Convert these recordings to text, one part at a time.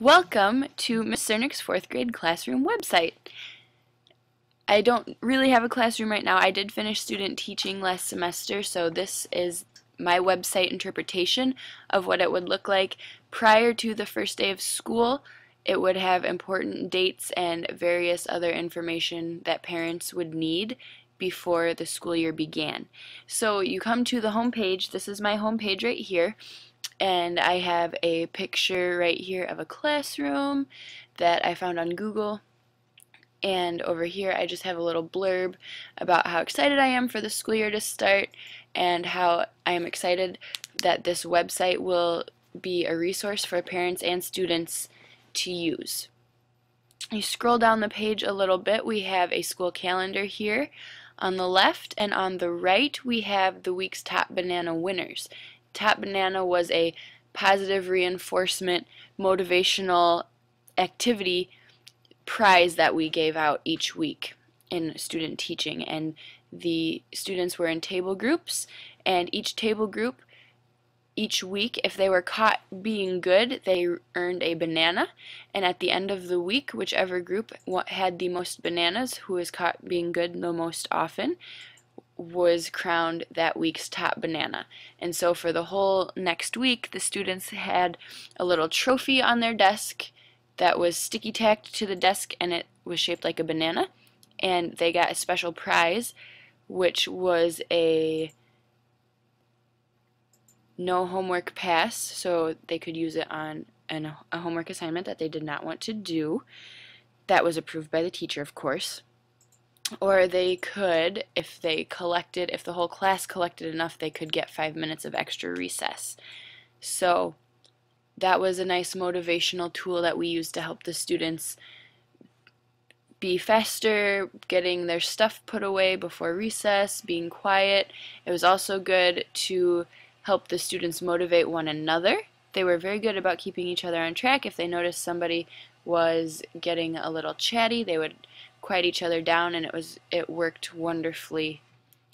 Welcome to Miss Cernek's 4th grade classroom website. I don't really have a classroom right now. I did finish student teaching last semester, so this is my website interpretation of what it would look like prior to the first day of school. It would have important dates and various other information that parents would need before the school year began. So you come to the home page. This is my home page right here. And I have a picture right here of a classroom that I found on Google. And over here I just have a little blurb about how excited I am for the school year to start and how I am excited that this website will be a resource for parents and students to use. You scroll down the page a little bit, we have a school calendar here on the left, and on the right we have the week's top banana winners. Top Banana was a positive reinforcement motivational activity prize that we gave out each week in student teaching, and the students were in table groups, and each table group each week, if they were caught being good, they earned a banana, and at the end of the week, whichever group had the most bananas, who was caught being good the most often, was crowned that week's top banana. And so for the whole next week, the students had a little trophy on their desk that was sticky tacked to the desk, and it was shaped like a banana, and they got a special prize, which was a no homework pass, so they could use it on a homework assignment that they did not want to do. That was approved by the teacher, of course. Or they could, if the whole class collected enough, they could get 5 minutes of extra recess. So that was a nice motivational tool that we used to help the students be faster, getting their stuff put away before recess, being quiet. It was also good to help the students motivate one another. They were very good about keeping each other on track. If they noticed somebody was getting a little chatty, they would quiet each other down, and it worked wonderfully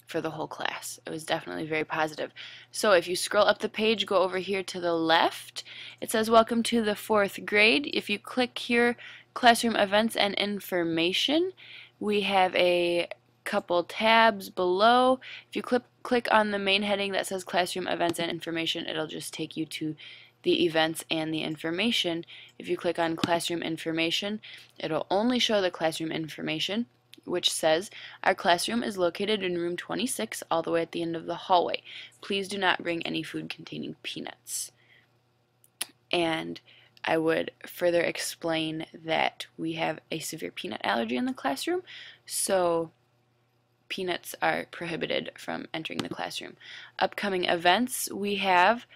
for the whole class. It was definitely very positive. So if you scroll up the page, go over here to the left, it says welcome to the 4th grade. If you click here, classroom events and information, we have a couple tabs below. If you click on the main heading that says classroom events and information, it'll just take you to the events and the information. If you click on classroom information, it'll only show the classroom information, which says our classroom is located in room 26 all the way at the end of the hallway. Please do not bring any food containing peanuts. And I would further explain that we have a severe peanut allergy in the classroom, so peanuts are prohibited from entering the classroom. Upcoming events, we have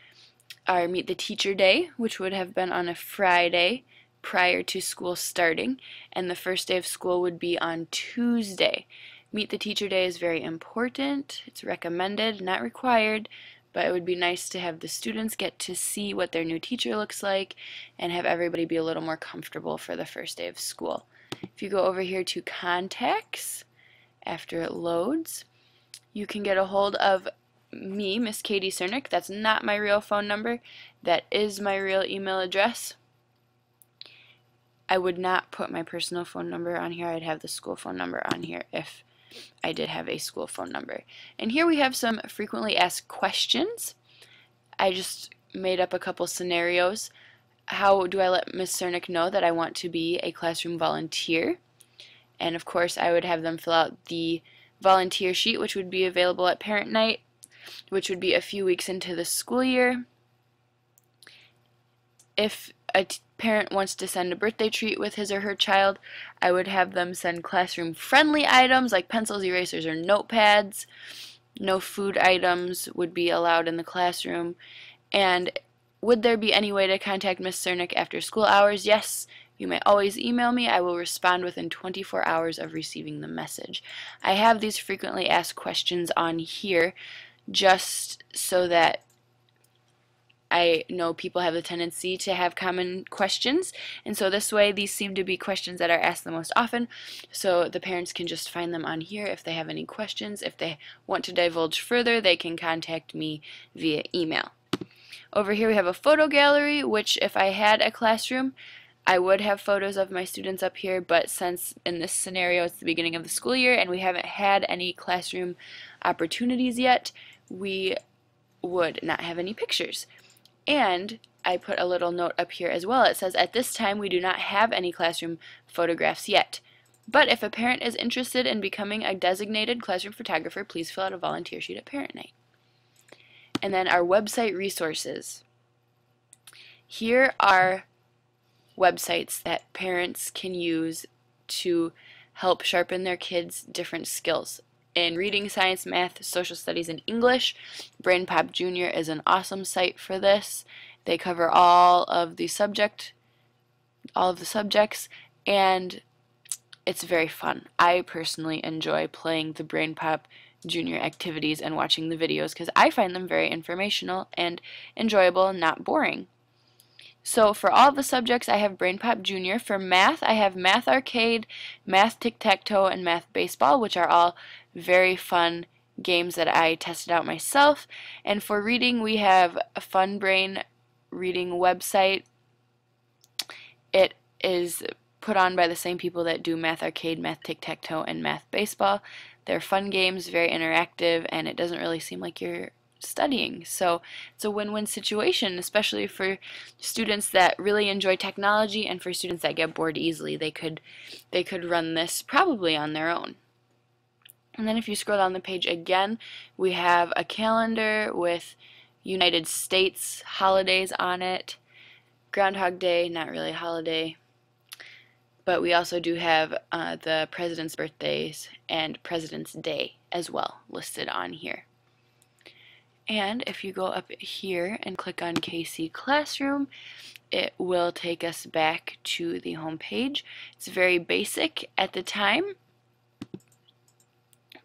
our Meet the Teacher Day, which would have been on a Friday prior to school starting, and the first day of school would be on Tuesday. Meet the Teacher Day is very important. It's recommended, not required, but it would be nice to have the students get to see what their new teacher looks like and have everybody be a little more comfortable for the first day of school. If you go over here to contacts, after it loads, you can get a hold of me, Miss Katie Cernek. That's not my real phone number. That is my real email address. I would not put my personal phone number on here. I'd have the school phone number on here if I did have a school phone number. And here we have some frequently asked questions. I just made up a couple scenarios. How do I let Miss Cernek know that I want to be a classroom volunteer? And of course I would have them fill out the volunteer sheet, which would be available at parent night, which would be a few weeks into the school year. If a parent wants to send a birthday treat with his or her child, I would have them send classroom-friendly items like pencils, erasers, or notepads. No food items would be allowed in the classroom. And would there be any way to contact Miss Cernek after school hours? Yes. You may always email me. I will respond within 24 hours of receiving the message. I have these frequently asked questions on here just so that I know people have the tendency to have common questions, and so this way these seem to be questions that are asked the most often, so the parents can just find them on here if they have any questions. If they want to divulge further, they can contact me via email. Over here we have a photo gallery, which if I had a classroom, I would have photos of my students up here, but since in this scenario it's the beginning of the school year and we haven't had any classroom opportunities yet, we would not have any pictures. And I put a little note up here as well. It says, at this time we do not have any classroom photographs yet. But if a parent is interested in becoming a designated classroom photographer, please fill out a volunteer sheet at parent night. And then our website resources. Here are websites that parents can use to help sharpen their kids' different skills. In reading, science, math, social studies, and English, BrainPop Junior is an awesome site for this. They cover all of the subjects, and it's very fun. I personally enjoy playing the BrainPop Junior activities and watching the videos because I find them very informational and enjoyable and not boring. So for all the subjects, I have BrainPop Junior. For math, I have Math Arcade, Math Tic-Tac-Toe, and Math Baseball, which are all very fun games that I tested out myself. And for reading, we have a Fun Brain reading website. It is put on by the same people that do Math Arcade, Math Tic-Tac-Toe, and Math Baseball. They're fun games, very interactive, and it doesn't really seem like you're studying. So it's a win-win situation, especially for students that really enjoy technology and for students that get bored easily. They could run this probably on their own. And then if you scroll down the page again, we have a calendar with United States holidays on it. Groundhog Day, not really a holiday. But we also do have the President's birthdays and President's Day as well listed on here. And if you go up here and click on KC Classroom, it will take us back to the home page. It's very basic at the time,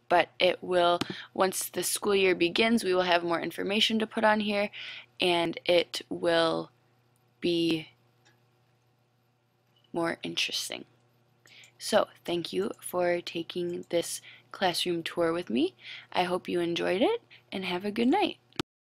but it will, once the school year begins, we will have more information to put on here, and it will be more interesting. So thank you for taking this classroom tour with me. I hope you enjoyed it, and have a good night.